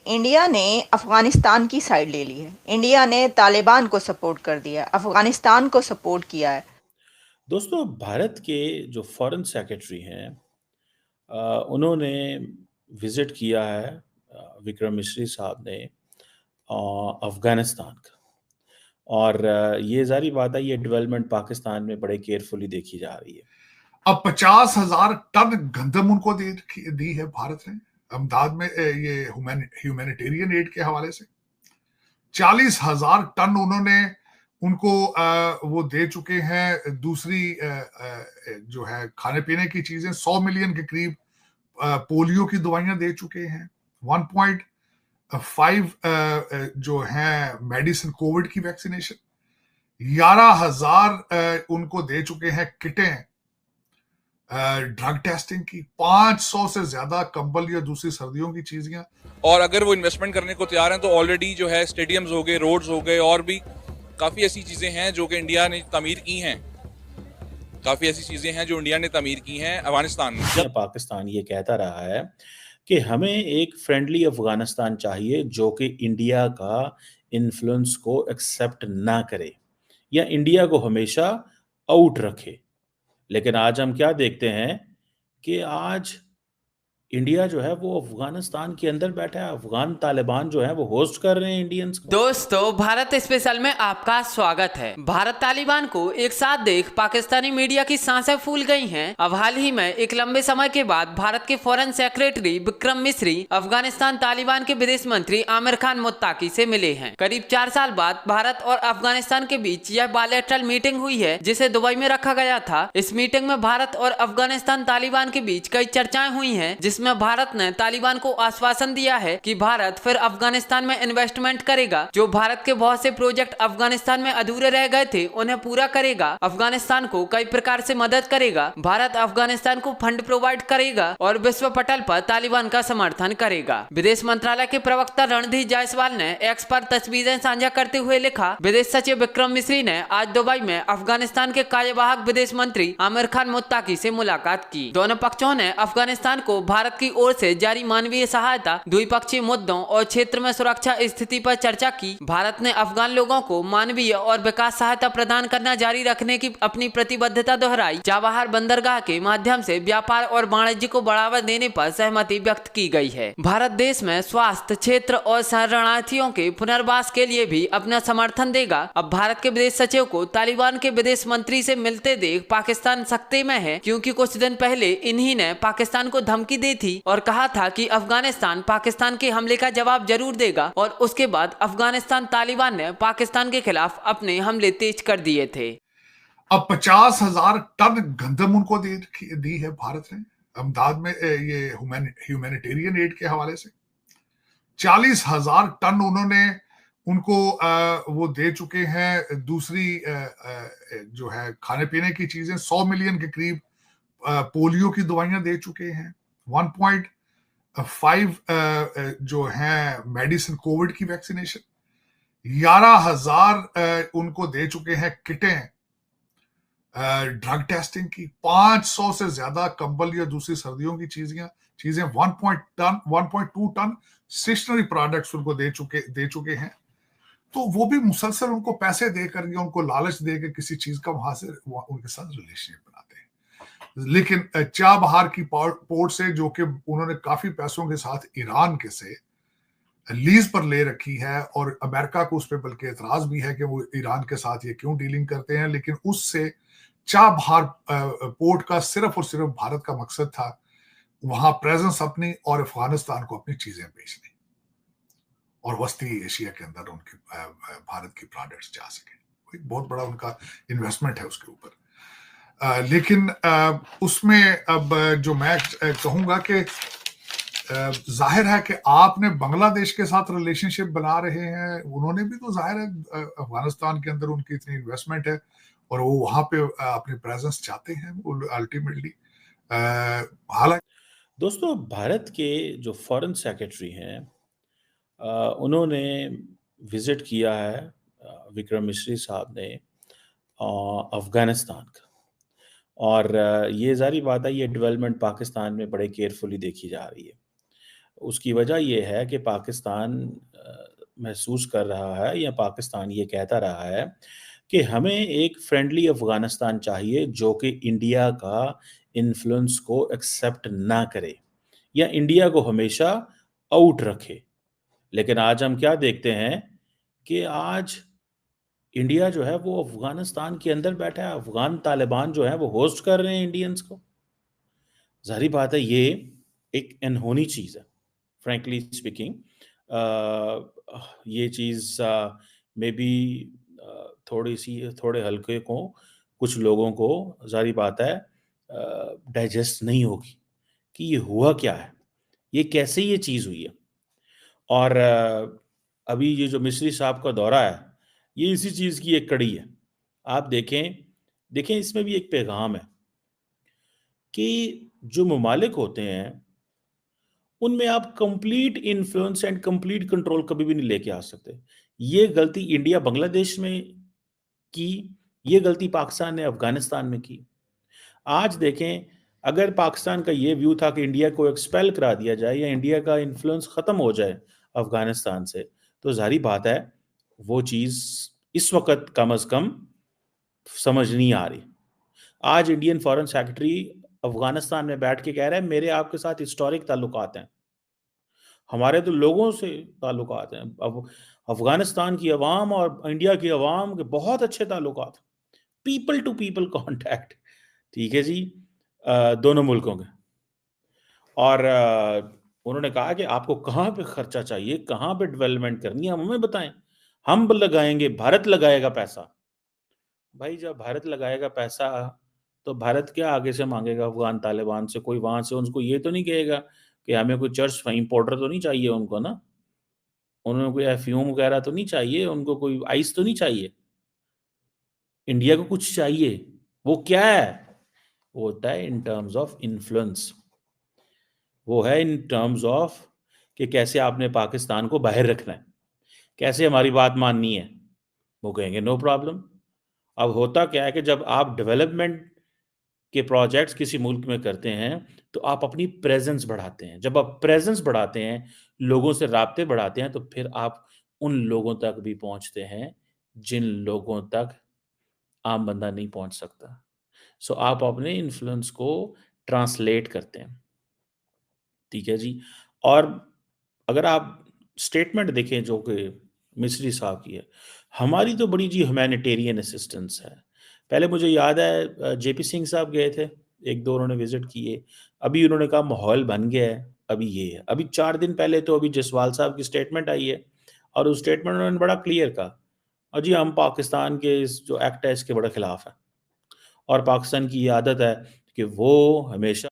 India ने अफगानिस्तान की side ले ली है। इंडिया ने तालिबान को सपोर्ट कर दिया है, अफगानिस्तान को सपोर्ट किया है। दोस्तों, भारत के जो फॉरेन सेक्रेटरी हैं, उन्होंने विज़िट किया है, विक्रम मिस्री साहब ने अफ़गानिस्तान का। और ये ज़ाहिर बात है, ये डेवलपमेंट पाकिस्तान में बड़े केयरफुली देखी जा रही है। अब 50,000 टन गंदम उनको दी है भारत ने अमदाद में, ये ह्यूमैनिटेरियन एड के हवाले से 40,000 टन उन्होंने उनको वो दे चुके हैं। दूसरी जो है खाने पीने की चीजें 100 मिलियन के करीब पोलियो की दवाइयां दे चुके हैं। 1.5 जो है मेडिसिन कोविड की वैक्सीनेशन, 11,000 उनको दे चुके हैं किटें ड्रग टेस्टिंग की, 500 से ज्यादा कंबल या दूसरी सर्दियों की चीजें। और अगर वो इन्वेस्टमेंट करने को तैयार हैं तो ऑलरेडी जो है स्टेडियम्स हो गए, रोड्स हो गए, और भी काफ़ी ऐसी चीज़ें हैं जो कि इंडिया ने तामीर की हैं। काफ़ी ऐसी चीज़ें हैं जो इंडिया ने तामीर की हैं अफगानिस्तान में। जब पाकिस्तान ये कहता रहा है कि हमें एक फ्रेंडली अफ़गानिस्तान चाहिए जो कि इंडिया का इन्फ्लुएंस को एक्सेप्ट ना करे या इंडिया को हमेशा आउट रखे। लेकिन आज हम क्या देखते हैं कि आज इंडिया जो है वो अफगानिस्तान के अंदर बैठा है। अफगान तालिबान जो है वो होस्ट कर रहे हैं इंडियंस को। दोस्तों, भारत स्पेशल में आपका स्वागत है। भारत तालिबान को एक साथ देख पाकिस्तानी मीडिया की सांसें फूल गई हैं। अब हाल ही में एक लंबे समय के बाद भारत के फॉरेन सेक्रेटरी विक्रम मिस्री अफगानिस्तान तालिबान के विदेश मंत्री आमिर खान मुत्ताकी से मिले हैं। करीब 4 साल बाद भारत और अफगानिस्तान के बीच यह बायलैटरल मीटिंग हुई है, जिसे दुबई में रखा गया था। इस मीटिंग में भारत और अफगानिस्तान तालिबान के बीच कई चर्चाएं हुई हैं, जिसमें भारत ने तालिबान को आश्वासन दिया है कि भारत फिर अफगानिस्तान में इन्वेस्टमेंट करेगा। जो भारत के बहुत से प्रोजेक्ट अफगानिस्तान में अधूरे रह गए थे उन्हें पूरा करेगा, अफगानिस्तान को कई प्रकार से मदद करेगा। भारत अफगानिस्तान को फंड प्रोवाइड करेगा और विश्व पटल पर तालिबान का समर्थन करेगा। विदेश मंत्रालय के प्रवक्ता रणधीर जायसवाल ने एक्स पर तस्वीरें साझा करते हुए लिखा, विदेश सचिव विक्रम मिस्री ने आज दुबई में अफगानिस्तान के कार्यवाहक विदेश मंत्री आमिर खान मुत्ताकी से मुलाकात की। दोनों पक्षों ने अफगानिस्तान को भारत की ओर से जारी मानवीय सहायता, द्विपक्षीय मुद्दों और क्षेत्र में सुरक्षा स्थिति पर चर्चा की। भारत ने अफगान लोगों को मानवीय और विकास सहायता प्रदान करना जारी रखने की अपनी प्रतिबद्धता दोहराई। चाबहार बंदरगाह के माध्यम से व्यापार और वाणिज्य को बढ़ावा देने पर सहमति व्यक्त की गई है। भारत देश में स्वास्थ्य क्षेत्र और शरणार्थियों के पुनर्वास के लिए भी अपना समर्थन देगा। अब भारत के विदेश सचिव को तालिबान के विदेश मंत्री से मिलते देख पाकिस्तान सख्ते में है, क्योंकि कुछ दिन पहले इन्हीं ने पाकिस्तान को धमकी दी थी और कहा था कि अफगानिस्तान पाकिस्तान के हमले का जवाब जरूर देगा। और उसके बाद अफगानिस्तान तालिबान ने पाकिस्तान के खिलाफ अपने हमले तेज कर दिए थे। अब 50,000 टन गंदम उनको दी है भारत ने अमदाद में, ये ह्यूमैनिटेरियन एड के हवाले से 40,000 टन उन्होंने उनको वो दे चुके हैं। दूसरी जो है खाने पीने की चीजें 100 मिलियन के करीब पोलियो की दवाइयां दे चुके हैं। 1.5 जो है मेडिसिन कोविड की वैक्सीनेशन, 11,000 उनको दे चुके हैं किटें ड्रग टेस्टिंग की, 500 से ज्यादा कंबल या दूसरी सर्दियों की चीजें 1.2 टन स्टेशनरी प्रोडक्ट्स उनको दे चुके हैं। तो वो भी मुसलसल उनको पैसे देकर या उनको लालच देकर किसी चीज का वहां से उनके साथ रिलेशनशिप बनाते हैं। लेकिन चाबहार की पोर्ट से, जो कि उन्होंने काफी पैसों के साथ ईरान के से लीज पर ले रखी है, और अमेरिका को उस पर बल्कि एतराज भी है कि वो ईरान के साथ ये क्यों डीलिंग करते हैं, लेकिन उससे चाबहार पोर्ट का सिर्फ और सिर्फ भारत का मकसद था वहां प्रेजेंस अपनी और अफगानिस्तान को अपनी चीजें बेचनी और वस्ती एशिया के अंदर उनकी भारत की प्रोडक्ट्स जा सके। एक बहुत बड़ा उनका इन्वेस्टमेंट है उसके ऊपर। लेकिन उसमें अब जो मैं कहूंगा कि जाहिर है कि आपने बांग्लादेश के साथ रिलेशनशिप बना रहे हैं, उन्होंने भी तो जाहिर है अफगानिस्तान के अंदर उनकी इतनी इन्वेस्टमेंट है और वो वहां पे अपनी प्रेजेंस चाहते हैं अल्टीमेटली। हालांकि दोस्तों, भारत के जो फॉरेन सेक्रेटरी हैं, उन्होंने विज़िट किया है, विक्रम मिस्री साहब ने अफ़गानिस्तान का। और ये ज़ाहिर बात है, ये डेवलपमेंट पाकिस्तान में बड़े केयरफुली देखी जा रही है। उसकी वजह ये है कि पाकिस्तान महसूस कर रहा है या पाकिस्तान ये कहता रहा है कि हमें एक फ्रेंडली अफ़गानिस्तान चाहिए जो कि इंडिया का इन्फ्लुएंस को एक्सेप्ट ना करे या इंडिया को हमेशा आउट रखे। लेकिन आज हम क्या देखते हैं कि आज इंडिया जो है वो अफ़गानिस्तान के अंदर बैठा है, अफ़गान तालिबान जो है वो होस्ट कर रहे हैं इंडियंस को। ज़ाहिर बात है ये एक अनहोनी चीज़ है, फ्रैंकली स्पीकिंग। ये चीज़ मे बी थोड़े हल्के को कुछ लोगों को ज़ाहिर बात है डाइजेस्ट नहीं होगी कि ये हुआ क्या है, ये कैसे ये चीज़ हुई है। और अभी ये जो मिस्री साहब का दौरा है ये इसी चीज़ की एक कड़ी है। आप देखें इसमें भी एक पैगाम है कि जो ममालिक होते हैं उनमें आप complete influence and complete control कभी भी नहीं लेके आ सकते। ये गलती इंडिया बांग्लादेश में की, ये गलती पाकिस्तान ने अफगानिस्तान में की। आज देखें अगर पाकिस्तान का ये व्यू था कि इंडिया को एक्सपेल करा दिया जाए या इंडिया का इन्फ्लुएंस ख़त्म हो जाए अफगानिस्तान से, तो ज़ाहिर बात है वो चीज़ इस वक्त कम अज़ कम समझ नहीं आ रही। आज इंडियन फॉरेन सेक्रेटरी अफगानिस्तान में बैठ के कह रहे हैं मेरे आपके साथ हिस्टोरिक ताल्लुकात हैं, हमारे तो लोगों से ताल्लुकात हैं। अब अफगानिस्तान की अवाम और इंडिया की अवाम के बहुत अच्छे ताल्लुकात, पीपल टू पीपल कॉन्टैक्ट, ठीक है जी, दोनों मुल्कों के। और उन्होंने कहा कि आपको कहाँ पे खर्चा चाहिए, कहाँ पे डेवलपमेंट करनी है, हम हमें बताएं, हम लगाएंगे, भारत लगाएगा पैसा। भाई जब भारत लगाएगा पैसा तो भारत क्या आगे से मांगेगा अफगान तालिबान से? कोई वहां से उनको ये तो नहीं कहेगा कि हमें कोई चर्च इंपोर्टर तो नहीं चाहिए उनको ना, उन्होंने कोई एफ्यूम वगैरह तो नहीं चाहिए, उनको कोई आइस तो नहीं चाहिए। इंडिया को कुछ चाहिए, वो क्या है? वो होता है इन टर्म्स ऑफ इन्फ्लुएंस, वो है इन टर्म्स ऑफ कि कैसे आपने पाकिस्तान को बाहर रखना है, कैसे हमारी बात माननी है। वो कहेंगे नो प्रॉब्लम। अब होता क्या है कि जब आप डेवलपमेंट के प्रोजेक्ट्स किसी मुल्क में करते हैं तो आप अपनी प्रेजेंस बढ़ाते हैं। जब आप प्रेजेंस बढ़ाते हैं, लोगों से राब्ते बढ़ाते हैं, तो फिर आप उन लोगों तक भी पहुंचते हैं जिन लोगों तक आम बंदा नहीं पहुंच सकता। सो आप अपने इन्फ्लुएंस को ट्रांसलेट करते हैं, ठीक है जी। और अगर आप स्टेटमेंट देखें जो कि मिस्री साहब की है, हमारी तो बड़ी जी ह्यूमैनिटेरियन असिस्टेंस है। पहले मुझे याद है जेपी सिंह साहब गए थे, एक दो उन्होंने विजिट किए, अभी उन्होंने कहा माहौल बन गया है, अभी ये है। अभी 4 दिन पहले तो अभी जसवाल साहब की स्टेटमेंट आई है और उस स्टेटमेंट में उन्होंने बड़ा क्लियर कहा, और जी हम पाकिस्तान के इस जो एक्ट है इसके बड़े खिलाफ है, और पाकिस्तान की ये आदत है कि वो हमेशा